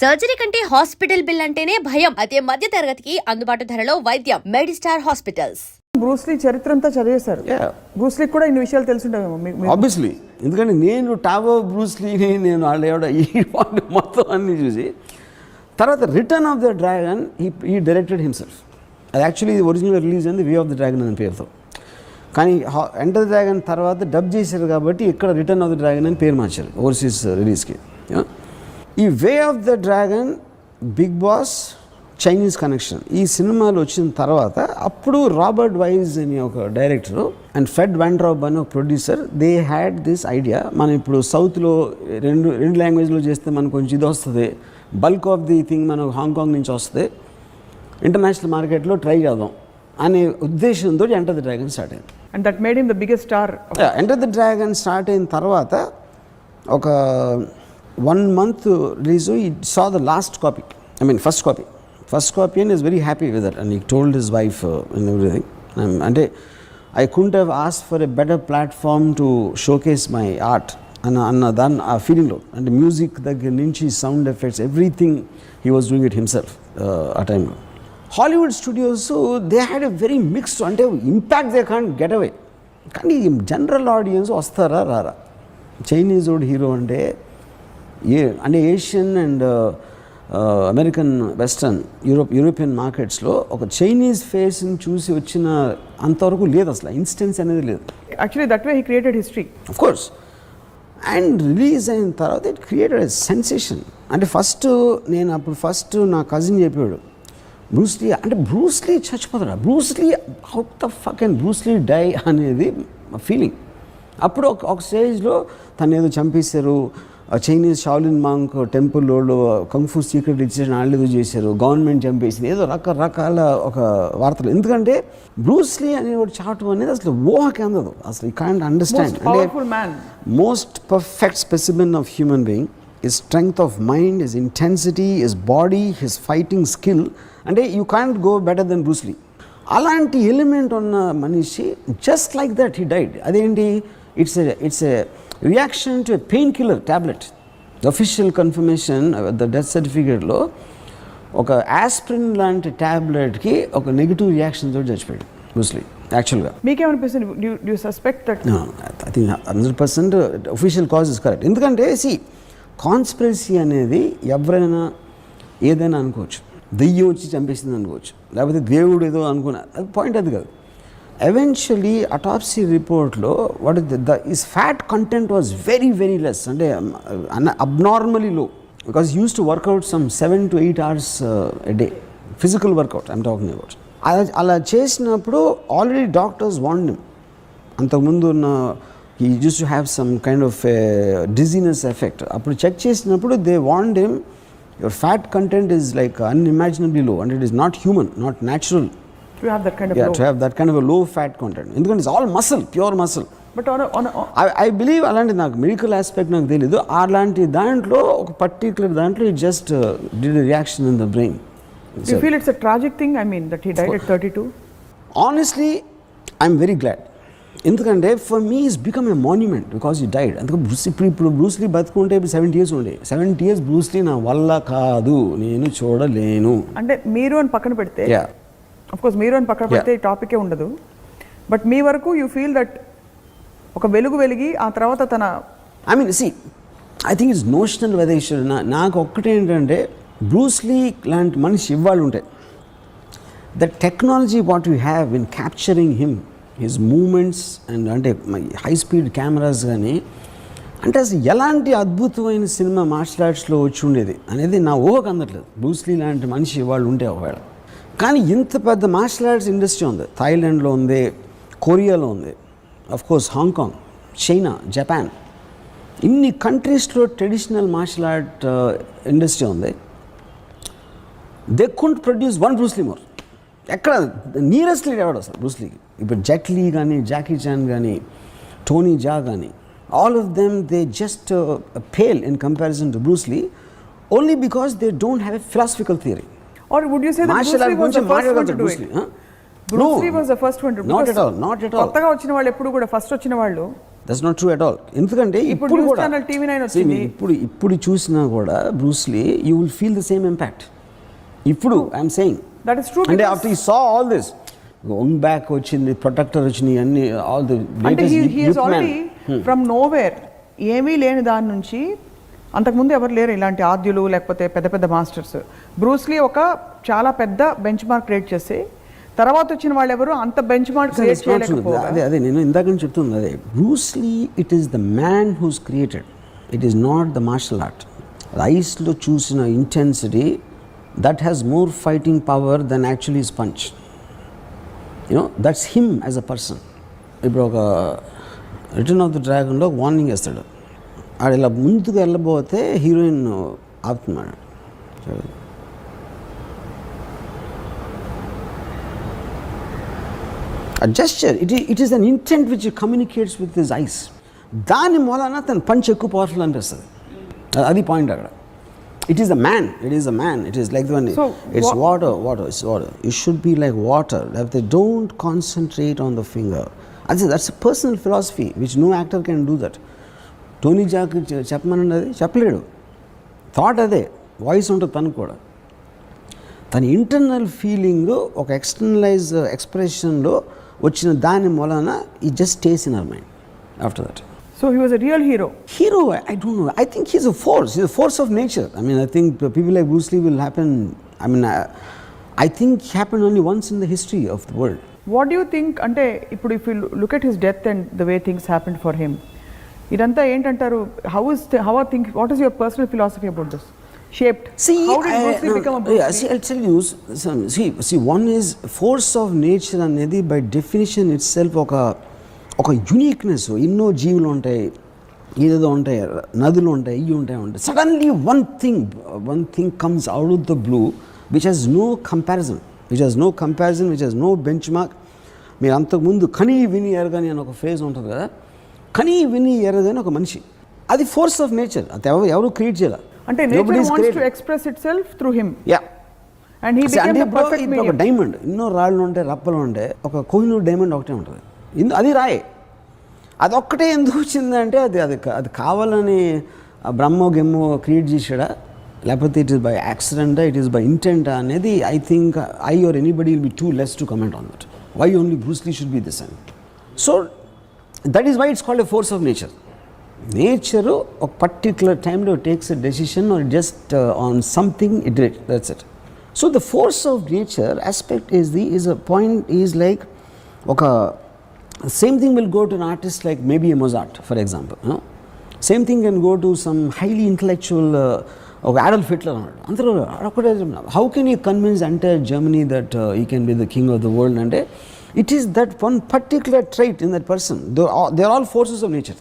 Surgery కంటే hospital bill అంటేనే భయం. అదే మధ్య తరగతికి అందుబాటు ధరలో వైద్యం. Medistar hospitals. బ్రూస్లీ చరిత్ర అంతా చదివేశారు. బ్రూస్లీ కూడా ఇన్ని విషయాలు తెలుసుంటావేమో. ఆబ్వియస్లీ, ఎందుకంటే నేను టావో బ్రూస్లీని నేను వాళ్ళ ఈ మొత్తం అన్ని చూసి తర్వాత రిటర్న్ ఆఫ్ ద డ్రాగన్ ఈ డైరెక్టెడ్ హిమ్సెల్ఫ్. అది యాక్చువల్లీ ఒరిజినల్ రిలీజ్ అయింది వే ఆఫ్ ద డ్రాగన్ అనే పేరుతో. కానీ ఎంటర్ ద డ్రాగన్ తర్వాత డబ్ చేశారు కాబట్టి ఇక్కడ రిటర్న్ ఆఫ్ ద డ్రాగన్ అని పేరు మార్చారు ఓవర్సీస్ రిలీజ్కి. ఈ Way of the Dragon, Big Boss, Chinese Connection ఈ సినిమాలు వచ్చిన తర్వాత అప్పుడు రాబర్ట్ వైజ్ అని ఒక డైరెక్టర్ అండ్ ఫెడ్ వాండ్రాబ్ అని ఒక producer, they had this idea. మనం ఇప్పుడు సౌత్లో రెండు లాంగ్వేజ్లో చేస్తే మనకు కొంచెం ఇది వస్తుంది, బల్క్ ఆఫ్ ది థింగ్ మనకు హాంకాంగ్ నుంచి వస్తుంది, ఇంటర్నేషనల్ మార్కెట్లో ట్రై చేద్దాం అనే ఉద్దేశంతో ఎంటర్ ద డ్రాగన్ స్టార్ట్ అయింది. And that made him the biggest star. Enter the Dragon start అయిన తర్వాత ఒక 1 month release, he saw the last copy, I mean first copy and is very happy with that and he told his wife and everything. అంటే I couldn't have asked for a better platform to showcase my art అన్న దాని ఆ ఫీలింగ్లో. అంటే music దగ్గర నుంచి sound effects everything he was doing it himself ఆ టైంలో. Hollywood studios they had a very mixed, అంటే impact they can't get away. కానీ జనరల్ ఆడియన్స్ వస్తారా రారా? చైనీస్ ఓడ్ హీరో అంటే అంటే Asian and American, western, European మార్కెట్స్లో ఒక చైనీస్ ఫేస్ని చూసి వచ్చిన అంతవరకు లేదు అసలు, ఇన్స్టెన్స్ అనేది లేదు. Actually that way he created history of course. And release అయిన తర్వాత ఇట్ క్రియేటెడ్ ఎ సెన్సేషన్. అంటే ఫస్ట్ నా కజిన్ చెప్పాడు, బ్రూస్లీ అంటే బ్రూస్లీ చచ్చిపోతాడా, Bruce Lee how the fuck and Bruce Lee die అనేది ఫీలింగ్. అప్పుడు ఒక స్టేజ్లో తను ఏదో చంపేశారు, చైనీస్ షాలిన్ మాంక్ టెంపుల్ వాళ్ళు కంఫూ సీక్రెట్ ఇచ్చేసిన వాళ్ళు ఏదో చేశారు, గవర్నమెంట్ చంపేసింది, ఏదో రకరకాల ఒక వార్తలు. ఎందుకంటే బ్రూస్లీ అనేవాడు చాటు అనేది అసలు ఊహకి అందదు అసలు. You can't understand. అంటే most perfect specimen of human being, his strength of mind, his intensity, his body, his fighting skill, అంటే you can't go better than Bruce Lee. అలాంటి ఎలిమెంట్ ఉన్న మనిషి just like that he died. అదేంటి, it's a reaction to a painkiller tablet. The official confirmation the death సర్టిఫికేట్లో ఒక aspirin లాంటి టాబ్లెట్కి ఒక negative reaction తోటి చచ్చిపోయాడు బ్రూస్లీ. యాక్చువల్గా మీకేమనిపిస్తుంది? Do suspect that? I think 100% official cause is correct. ఎందుకంటే కాన్స్పిరసీ అనేది ఎవరైనా ఏదైనా అనుకోవచ్చు, దెయ్యం వచ్చి చంపేసింది అనుకోవచ్చు, లేకపోతే దేవుడు ఏదో అనుకున్నా, అది పాయింట్ అది కాదు. ఎవెన్చువలీ అటాప్సీ రిపోర్ట్లో what is fat content was very very less, అంటే abnormally low, because use to workout some 7 to 8 hours a day, physical workout I'm talking about. అలా చేసినప్పుడు ఆల్రెడీ డాక్టర్స్ వార్న్డ్ హిమ్. అంతకుముందు ఉన్న he used to have some kind of dizziness effect. అప్పుడు check చేసినప్పుడు they warned him, your fat content is like unimaginably low and it is not human, not natural to have that kind of to have that kind of a low fat content. ఎందుకంటే it's all muscle, pure muscle. But on I believe అలాంటి నాకు medical aspect నాకు తెలీదు. అలాంటి దాంట్లో ఒక particular దాంట్లో it just did a reaction in the brain. Do you feel it's a tragic thing? I mean that he died at 32? Honestly, I'm very glad. ఎందుకంటే for me is become a monument because ఈ died. అందుకే ఇప్పుడు Bruce Lee బతుకుంటే 70 years ఉండే, 70 years Bruce Lee నా వల్ల కాదు, నేను చూడలేను. అంటే మీరు అని పక్కన పెడితే, ఆఫ్ కోర్స్ మీరు అని పక్కన పెడితే ఈ టాపికే ఉండదు, బట్ మీ వరకు యూ ఫీల్ దట్ ఒక వెలుగు వెలిగి ఆ తర్వాత తన I mean I think it's notional weather. నాకు ఒక్కటేంటంటే బ్రూస్లీ లాంటి మనిషి ఇవ్వాలి ఉంటే the technology what you have in capturing him, his movements and అంటే హై స్పీడ్ కెమెరాస్ కానీ, అంటే అసలు ఎలాంటి అద్భుతమైన సినిమా మార్షల్ ఆర్ట్స్లో వచ్చి ఉండేది అనేది నా ఊహకు అందట్లేదు. బ్రూస్లీ లాంటి మనిషి వాళ్ళు ఉంటే ఒకవేళ. కానీ ఇంత పెద్ద మార్షల్ ఆర్ట్స్ ఇండస్ట్రీ ఉంది, థాయిలాండ్లో ఉంది, కొరియాలో ఉంది, of course Hong Kong, China, Japan, ఇన్ని కంట్రీస్లో ట్రెడిషనల్ మార్షల్ ఆర్ట్ ఇండస్ట్రీ ఉంది. They could produce one Bruce Lee more. ఎక్కడ నియరెస్ట్ లీడ్ ఎవడు అసలు బ్రూస్లీకి? ఇప్పుడు జెట్ లీ కానీ, జాకీ చాన్ కానీ, టోనీ జా కానీ, all of them they just pale in comparison to Bruce Lee, only because they don't have a philosophical theory. Or would you say that Bruce Lee was the first one to do it? Bruce Lee was the first one to do it. Not at all. కొత్తగా వచ్చిన వాళ్ళు ఎప్పుడు కూడా first వచ్చిన వాళ్ళు that's not true at all. ఎందుకంటే ఇప్పుడు ఇప్పుడు న్యూస్ కూడా ఛానల్ TV9 See, వచ్చింది. ఇప్పుడు చూసినా కూడా Bruce Lee you will feel the same impact. ఇప్పుడు I'm saying That is true అంటే because- after you saw all this own back వచ్చింది, ప్రొటెక్టర్ వచ్చినాయి, అన్ని ఆల్ ది అంటే he is already from nowhere, ఏమీ లేని దాని నుంచి. అంతకుముందు ఎవరు లేరు ఇలాంటి ఆద్యులు లేకపోతే పెద్ద పెద్ద మాస్టర్స్. బ్రూస్లీ ఒక చాలా పెద్ద బెంచ్ మార్క్ క్రియేట్ చేసి తర్వాత వచ్చిన వాళ్ళు ఎవరు అంత బెంచ్ మార్క్ క్రియేట్ చేయలేకపోగా. అదే నేను ఇందాక నుంచి చెప్తుంది అదే. Bruce Lee it is the man whose created, it is not the martial art. ఐస్లో చూసిన intensity that has more fighting power than actually his punch. You know that's him as a person. ఇప్పుడు ఒక రిటర్న్ ఆఫ్ ద డ్రాగన్లో warning వేస్తాడు, ఆడు ఇలా ముందుకు వెళ్ళబోతే హీరోయిన్ ఆపుతున్నాడు. A gesture, it is an intent which he communicates with his eyes. దాని మూలన తన పంచ్ ఎక్కువ పవర్ఫుల్ అనిపిస్తుంది. అది పాయింట్ అక్కడ. It is a man, it is like the one, So, it's water, it's water. You should be like water. If they don't concentrate on the finger. That's a personal philosophy which no actor can do that. Tony Jack చెప్పమనండి, అది చెప్పలేడు. Thought అదే, voice ఉంటుంది తనకు కూడా. తన internal feeling ఒక externalise ఎక్స్ప్రెషన్లో వచ్చిన దాని మూలన ఈ just stays in our mind after that. So he was a real hero. Hero, I don't know. I think he's a force of nature. I mean, I think people like Bruce Lee will happen. I mean, I think happened only once in the history of the world. What do you think అంటే ఇప్పుడు if you look at his death and the way things happened for him, ఇదంతా ఏంటంటారు? How are think, what is your personal philosophy about this? Shaped. See, how did Bruce Lee become a Bruce Lee? See, I'll tell you. See, one is force of nature అనేది by definition itself ఒక uniqueness. ఎన్నో జీవులు ఉంటాయి, ఏదేదో ఉంటాయి, నదులు ఉంటాయి, ఇవి ఉంటాయి. Suddenly one thing comes out of the blue which has no comparison, which has no benchmark. మీరు అంతకుముందు కనీ విని ఎరగని అని ఒక ఫ్రేజ్ ఉంటుంది కదా, కనీ విని ఎరగని ఒక మనిషి, అది ఫోర్స్ ఆఫ్ నేచర్. అది ఎవరు క్రియేట్ చేయాలి. అంటే nature wants to express itself through him. Yeah. And he became the perfect ఒక మీడియం. డైమండ్, ఎన్నో రాళ్ళు ఉంటాయి, రప్పలు ఉంటాయి, ఒక కోహినూర్ డైమండ్ ఒకటే ఉంటుంది. అది రాయే. అదొక్కటే ఎందుకు వచ్చిందంటే అది కావాలని బ్రహ్మో గెమ్మో క్రియేట్ చేసాడా, లేకపోతే it is by accident, it is by intent అనేది I think I or anybody will be too less to comment on that. Why only Bruce Lee should be this and so that is why it's called a force of nature. Nature ఒక particular టైంలో takes a decision or just on something it that's it. So the force of nature aspect is a point is like ఒక same thing will go to an artist like maybe a Mozart for example. Same thing can go to some highly intellectual ఒక Adolf Hitler అన్నాడు. అందరూ ఒకటే, how can you convince entire Germany that he can be the king of the world అంటే it is that one particular trait in that person. They are all forces of nature.